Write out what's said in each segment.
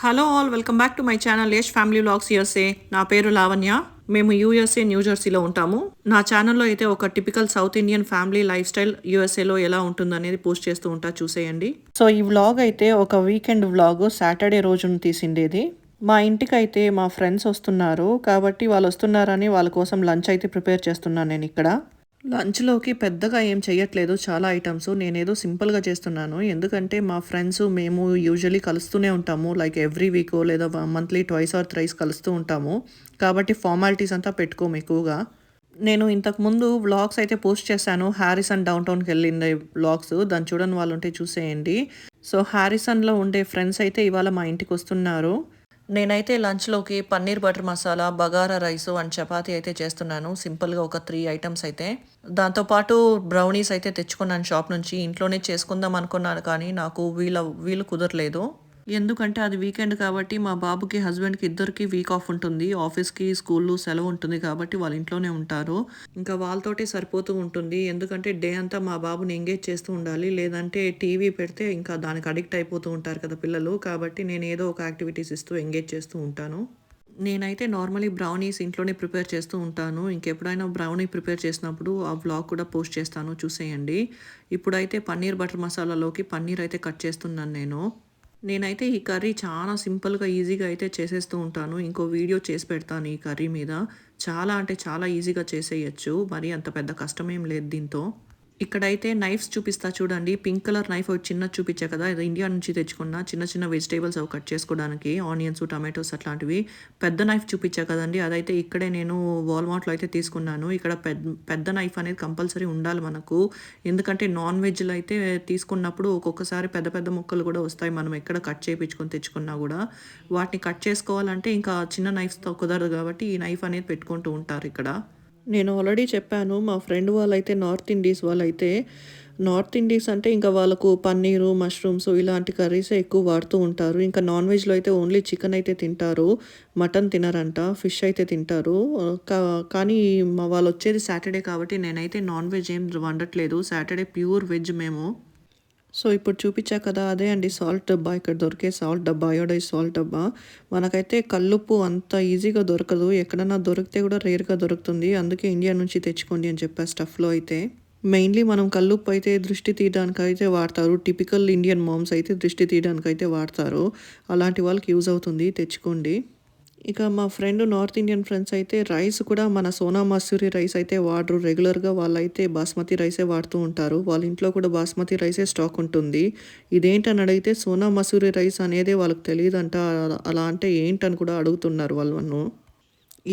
Hello all, welcome back to my channel Yash family vlogs USA. నా పేరు లావణ్య. మేము USA new జెర్సీలో ఉంటాము. నా ఛానల్లో అయితే ఒక typical south Indian family life style యూఎస్ఏలో ఎలా ఉంటుందనేది పోస్ట్ చేస్తూ ఉంటా, చూసేయండి. సో ఈ వ్లాగ్ అయితే ఒక వీకెండ్ వ్లాగ్, సాటర్డే రోజున తీసిండేది. మా ఇంటికి అయితే మా ఫ్రెండ్స్ వస్తున్నారు కాబట్టి వాళ్ళు వస్తున్నారని వాళ్ళ కోసం లంచ్ అయితే ప్రిపేర్ చేస్తున్నాను నేను ఇక్కడ. లంచ్లోకి పెద్దగా ఏం చెయ్యట్లేదు, చాలా ఐటమ్స్. నేనేదో సింపుల్గా చేస్తున్నాను, ఎందుకంటే మా ఫ్రెండ్స్ మేము యూజువలీ కలుస్తూనే ఉంటాము. లైక్ ఎవ్రీ వీక్ లేదా మంత్లీ ట్వైస్ ఆర్ థ్రైస్ కలుస్తూ ఉంటాము. కాబట్టి ఫార్మాలిటీస్ అంతా పెట్టుకోము ఎక్కువగా. నేను ఇంతకుముందు వ్లాగ్స్ అయితే పోస్ట్ చేశాను, హ్యారిసన్ డౌన్ టౌన్కి వెళ్ళిండే వ్లాగ్స్. దాన్ని చూడని వాళ్ళు ఉంటే చూసేయండి. సో హ్యారిసన్లో ఉండే ఫ్రెండ్స్ అయితే ఇవాళ మా ఇంటికి వస్తున్నారు. నేనైతే లంచ్లోకి paneer butter masala, bagara rice and chapati అయితే చేస్తున్నాను. సింపుల్గా ఒక 3 ఐటమ్స్ అయితే. దాంతోపాటు బ్రౌనీస్ అయితే తెచ్చుకున్నాను షాప్ నుంచి. ఇంట్లోనే చేసుకుందాం అనుకున్నాను కానీ నాకు వీలు కుదరలేదు. ఎందుకంటే అది వీకెండ్ కాబట్టి మా బాబుకి, హస్బెండ్కి ఇద్దరికి వీక్ ఆఫ్ ఉంటుంది. ఆఫీస్కి, స్కూళ్ళు సెలవు ఉంటుంది కాబట్టి వాళ్ళ ఇంట్లోనే ఉంటారు. ఇంకా వాళ్ళతోటే సరిపోతూ ఉంటుంది. ఎందుకంటే డే అంతా మా బాబుని ఎంగేజ్ చేస్తూ ఉండాలి. లేదంటే టీవీ పెడితే ఇంకా దానికి అడిక్ట్ అయిపోతూ ఉంటారు కదా పిల్లలు. కాబట్టి నేను ఏదో ఒక యాక్టివిటీస్ ఇస్తూ ఎంగేజ్ చేస్తూ ఉంటాను. నేనైతే నార్మలీ బ్రౌనీస్ ఇంట్లోనే ప్రిపేర్ చేస్తూ ఉంటాను. ఇంకెప్పుడైనా బ్రౌనీ ప్రిపేర్ చేసినప్పుడు ఆ వ్లాగ్ కూడా పోస్ట్ చేస్తాను, చూసేయండి. ఇప్పుడైతే పన్నీర్ బటర్ మసాలాలోకి పన్నీర్ అయితే కట్ చేస్తున్నాను నేను. నేనైతే ఈ కర్రీ చాలా సింపుల్గా, ఈజీగా అయితే చేసేస్తూ ఉంటాను. ఇంకో వీడియో చేసి పెడతాను ఈ కర్రీ మీద. చాలా అంటే చాలా ఈజీగా చేసేయచ్చు, మరి అంత పెద్ద కష్టమేం లేదు దీంతో. ఇక్కడైతే నైఫ్స్ చూపిస్తా చూడండి. పింక్ కలర్ నైఫ్ ఒకటి చిన్నది చూపించా కదా, ఇది ఇండియా నుంచి తెచ్చుకున్న చిన్న చిన్న వెజిటేబుల్స్ అవి కట్ చేసుకోవడానికి, ఆనియన్స్, టమాటోస్ అట్లాంటివి. పెద్ద నైఫ్ చూపించా కదండి, అదైతే ఇక్కడే నేను వాల్మార్ట్లో అయితే తీసుకున్నాను. ఇక్కడ పెద్ద నైఫ్ అనేది కంపల్సరీ ఉండాలి మనకు. ఎందుకంటే నాన్ వెజ్లో అయితే తీసుకున్నప్పుడు ఒక్కొక్కసారి పెద్ద పెద్ద ముక్కలు కూడా వస్తాయి, మనం ఎక్కడ కట్ చేయించుకొని తెచ్చుకున్నా కూడా. వాటిని కట్ చేసుకోవాలంటే ఇంకా చిన్న నైఫ్స్తో కుదరదు కాబట్టి ఈ నైఫ్ అనేది పెట్టుకుంటూ ఉంటారు ఇక్కడ. నేను ఆల్రెడీ చెప్పాను, మా ఫ్రెండ్ వాళ్ళైతే నార్త్ ఇండీస్ అంటే ఇంకా వాళ్ళకు పన్నీరు, మష్రూమ్స్ ఇలాంటి కర్రీసే ఎక్కువ వాడుతూ ఉంటారు. ఇంకా నాన్ వెజ్లో అయితే ఓన్లీ చికెన్ అయితే తింటారు, మటన్ తినరంట, ఫిష్ అయితే తింటారు. కానీ వాళ్ళు వచ్చేది సాటర్డే కాబట్టి నేనైతే నాన్ వెజ్ ఏం వండట్లేదు. సాటర్డే ప్యూర్ వెజ్ మేము. సో ఇప్పుడు చూపించా కదా, అదే అండి సాల్ట్ డబ్బా. ఇక్కడ దొరికే సాల్ట్ డబ్బా, అయోడైజ్ సాల్ట్ డబ్బా. మనకైతే కల్లుప్పు అంత ఈజీగా దొరకదు, ఎక్కడన్నా దొరికితే కూడా రేర్గా దొరుకుతుంది. అందుకే ఇండియా నుంచి తెచ్చుకోండి అని చెప్పా స్టఫ్లో అయితే. మెయిన్లీ మనం కల్లుప్పు అయితే దృష్టి తీయడానికి అయితే వాడతారు. టిపికల్ ఇండియన్ మామ్స్ అయితే దృష్టి తీయడానికి అయితే వాడతారు. అలాంటి వాళ్ళకి యూజ్ అవుతుంది, తెచ్చుకోండి. ఇక మా ఫ్రెండ్, నార్త్ ఇండియన్ ఫ్రెండ్స్ అయితే రైస్ కూడా మన సోనా మసూరి రైస్ అయితే వాడరు. రెగ్యులర్గా వాళ్ళైతే బాస్మతి రైసే వాడుతూ ఉంటారు. వాళ్ళ ఇంట్లో కూడా బాస్మతి రైసే స్టాక్ ఉంటుంది. ఇదేంటని అడిగితే సోనా మసూరి రైస్ అనేదే వాళ్ళకి తెలియదంట. అలా అంటే ఏంటని కూడా అడుగుతున్నారు వాళ్ళు నన్ను.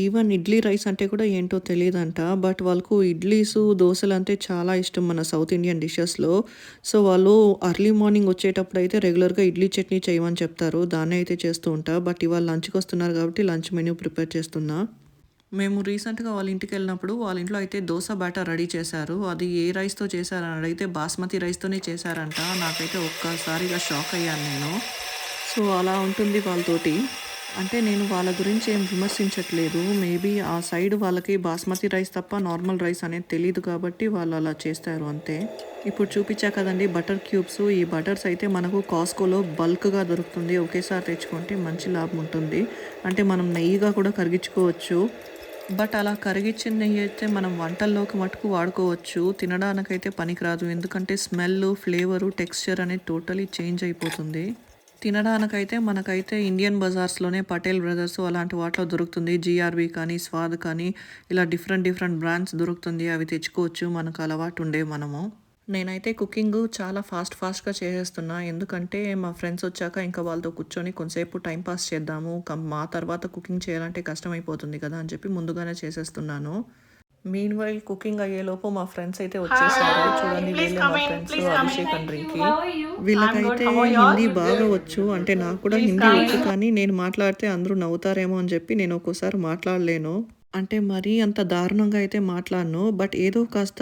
ఈవెన్ ఇడ్లీ రైస్ అంటే కూడా ఏంటో తెలియదంట. బట్ వాళ్ళకు ఇడ్లీసు, దోశలు అంటే చాలా ఇష్టం మన సౌత్ ఇండియన్ డిషెస్లో. సో వాళ్ళు అర్లీ మార్నింగ్ వచ్చేటప్పుడు అయితే రెగ్యులర్గా ఇడ్లీ చట్నీ చేయమని చెప్తారు, దాన్ని అయితే చేస్తూ ఉంటా. బట్ ఇవాళ లంచ్కి వస్తున్నారు కాబట్టి లంచ్ మెన్యూ ప్రిపేర్ చేస్తున్నా. మేము రీసెంట్గా వాళ్ళ ఇంటికి వెళ్ళినప్పుడు వాళ్ళ ఇంట్లో అయితే దోశ బ్యాటర్ రెడీ చేశారు. అది ఏ రైస్తో చేశారని అడిగితే బాస్మతి రైస్తోనే చేశారంట. నాకైతే ఒక్కసారిగా షాక్ అయ్యాను నేను. సో అలా ఉంటుంది వాళ్ళతోటి. అంటే నేను వాళ్ళ గురించి ఏం విమర్శించట్లేదు. మేబీ ఆ సైడ్ వాళ్ళకి బాస్మతి రైస్ తప్ప నార్మల్ రైస్ అనేది తెలియదు కాబట్టి వాళ్ళు అలా చేస్తారు అంతే. ఇప్పుడు చూపించా కదండి బటర్ క్యూబ్స్. ఈ బటర్స్ అయితే మనకు కాస్కోలో బల్క్గా దొరుకుతుంది. ఒకేసారి తెచ్చుకుంటే మంచి లాభం ఉంటుంది. అంటే మనం నెయ్యిగా కూడా కరిగించుకోవచ్చు. బట్ అలా కరిగించిన నెయ్యి అయితే మనం వంటల్లోకి మటుకు వాడుకోవచ్చు, తినడానికైతే పనికిరాదు. ఎందుకంటే స్మెల్, ఫ్లేవరు, టెక్స్చర్ అనేది టోటలీ చేంజ్ అయిపోతుంది. తినడానికైతే మనకైతే ఇండియన్ బజార్స్లోనే పటేల్ బ్రదర్స్ అలాంటి వాటిలో దొరుకుతుంది. జీఆర్బీ కానీ, స్వాద్ కానీ, ఇలా డిఫరెంట్ బ్రాండ్స్ దొరుకుతుంది. అవి తెచ్చుకోవచ్చు, మనకు అలవాటు ఉండే మనము. నేనైతే కుకింగ్ చాలా ఫాస్ట్గా చేసేస్తున్నా. ఎందుకంటే మా ఫ్రెండ్స్ వచ్చాక ఇంకా వాళ్ళతో కూర్చొని కొంతసేపు టైంపాస్ చేద్దాము. మా తర్వాత కుకింగ్ చేయాలంటే కష్టమైపోతుంది కదా అని చెప్పి ముందుగానే చేసేస్తున్నాను. మీన్ వైల్ కుకింగ్ అయ్యేలోపు మా ఫ్రెండ్స్ అయితే వచ్చేసారు. చూడండి, వీళ్ళే మా ఫ్రెండ్స్, అభిషేక్ అండ్ రింకి. వీళ్ళకైతే హిందీ బాగా వచ్చు. అంటే నాకు కూడా హిందీ వచ్చు, కానీ నేను మాట్లాడితే అందరూ నవ్వుతారేమో అని చెప్పి నేను ఒక్కోసారి మాట్లాడలేను. అంటే మరీ అంత దారుణంగా అయితే మాట్లాడను. బట్ ఏదో కాస్త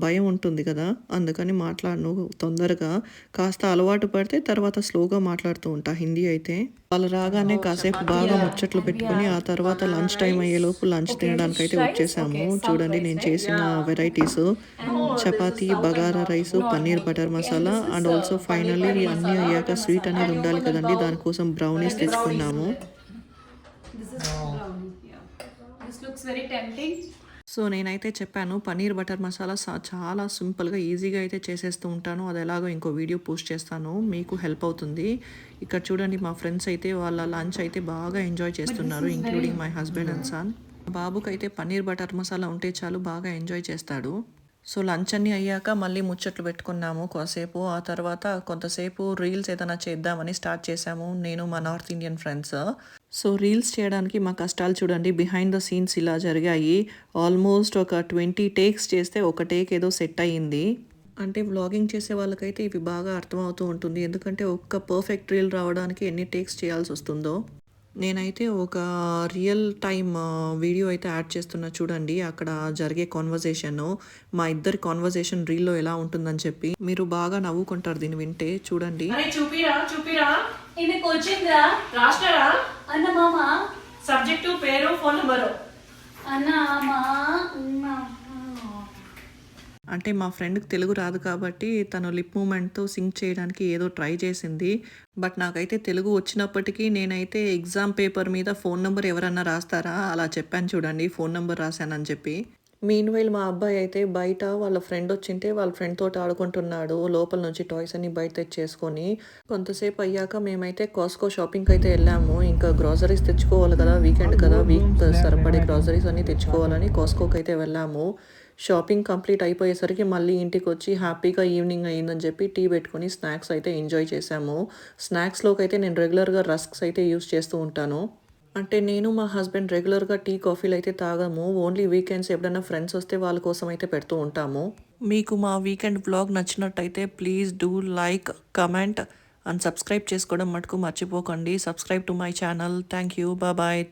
భయం ఉంటుంది గదా! అందుకని మాట్లాడను తొందరగా. కాస్త అలవాటు పడితే తర్వాత స్లోగా మాట్లాడుతూ ఉంటా హిందీ అయితే. వాళ్ళు రాగానే Oh, కాసేపు chapati. బాగా Yeah. ముచ్చట్లు And we పెట్టుకొని, ఆ have తర్వాత banana లంచ్ టైమ్ rice. అయ్యేలోపు లంచ్ Okay, తినడానికైతే fish rice. వచ్చేసాము. Okay, south చూడండి rice, నేను right? చేసిన Yeah. Varieties. And oh, this is chapati, south and bagara north. Rice, North paneer both. Butter Okay, and masala this is and also paneer finally butter ఇవి అన్నీ masala, అయ్యాక butter sweet masala. అనేది And you ఉండాలి will కదండీ! bowl దానికోసం brownies the brownies తెచ్చుకున్నాము. in there. This is brownie. Yeah. This looks very tempting. So, నేనైతే చెప్పాను పన్నీర్ బటర్ మసాలా చాలా సింపుల్‌గా, ఈజీగా అయితే చేసేస్తూ ఉంటాను. అదెలాగో ఇంకో వీడియో పోస్ట్ చేస్తాను. మీకు హెల్ప్ అవుతుంది. ఇక్కడ చూడండి మా ఫ్రెండ్స్ అయితే వాళ్ళ లంచ్ అయితే బాగా ఎంజాయ్ But this చేస్తున్నారు. is very including my husband and son. బాబుకైతే పన్నీర్ బటర్ మసాలా ఉంటే చాలు బాగా ఎంజాయ్ చేస్తాడు. సో, లంచ్ అన్నీ అయ్యాక మళ్ళీ ముచ్చట్లు పెట్టుకున్నాము కాసేపు. ఆ తర్వాత కొంతసేపు రీల్స్ ఏదైనా చేద్దామని స్టార్ట్ చేశాము నేను, మా north Indian friends. So, reels చేయడానికి మా కష్టాలు చూడండి. బిహైండ్ ద సీన్స్ ఇలా జరిగాయి. ఆల్మోస్ట్ ఒక 20 టేక్స్ చేస్తే ఒక టేక్ ఏదో సెట్ అయ్యింది. అంటే వ్లాగింగ్ చేసే వాళ్ళకైతే ఇవి బాగా అర్థమవుతూ ఉంటుంది. ఎందుకంటే ఒక్క పర్ఫెక్ట్ రీల్ రావడానికి ఎన్ని టేక్స్ చేయాల్సొస్తుందో. నేనైతే ఒక రియల్ టైమ్ వీడియో అయితే యాడ్ చేస్తున్నా చూడండి. అక్కడ జరిగే కాన్వర్జేషను, మా ఇద్దరి కాన్వర్జేషన్ రీల్‌లో ఎలా ఉంటుందని చెప్పి. మీరు బాగా నవ్వుకుంటారు దీన్ని వింటే చూడండి. అరే చూపిరా చూపిరా ఈమెకు వచ్చిందిరా రాష్ట్రరా అన్న మామ సబ్జెక్టు పేరు ఫోన్ నంబరు అన్న మా అంటే మా ఫ్రెండ్‌కి తెలుగు రాదు కాబట్టి తను లిప్ మూవ్‌మెంట్‌తో సింక్ చేయడానికి ఏదో ట్రై చేసింది. బట్ నాకైతే తెలుగు వచ్చినప్పటికీ నేనైతే ఎగ్జామ్ పేపర్ మీద ఫోన్ నంబర్ ఎవరన్నా రాస్తారా? అలా చెప్పాను చూడండి. ఫోన్ నంబర్ రాశానని చెప్పి. మీన్‌వైల్ మా అబ్బాయి అయితే బయట వాళ్ళ ఫ్రెండ్ వచ్చింటే వాళ్ళ ఫ్రెండ్ తోటి ఆడుకుంటున్నాడు. లోపల నుంచి టాయ్స్ అన్నీ బయట తెచ్చేసుకొని. కొంతసేపు అయ్యాక మేమైతే కాస్కో షాపింగ్‌కైతే ఎళ్ళాము. ఇంకా గ్రోసరీస్ తెచ్చుకోవాలి కదా! వీకెండ్ కదా! వీక్ సరిపడే గ్రోసరీస్ అన్నీ తెచ్చుకోవాలని కాస్కోకైతే వెళ్ళాము. షాపింగ్ కంప్లీట్ అయిపోయేసరికి మళ్ళీ ఇంటికొచ్చి హ్యాపీగా ఈవినింగ్ అయిందని చెప్పి టీ పెట్టుకొని స్నాక్స్ అయితే ఎంజాయ్ చేశాము. స్నాక్స్‌లోకైతే నేను రెగ్యులర్‌గా రస్క్స్ అయితే యూజ్ చేస్తూ ఉంటాను. అంటే నేను, మా హస్బెండ్ రెగ్యులర్‌గా టీ, కాఫీలు అయితే తాగము. ఓన్లీ వీకెండ్స్ ఎప్పుడైనా ఫ్రెండ్స్ వస్తే వాళ్ళ కోసం అయితే పెడుతూ ఉంటాము. మీకు మా వీకెండ్ వ్లాగ్ నచ్చినట్టయితే please do like, comment and subscribe చేసుకోవడం మటుకు మర్చిపోకండి. Subscribe to my channel. Thank you. Bye.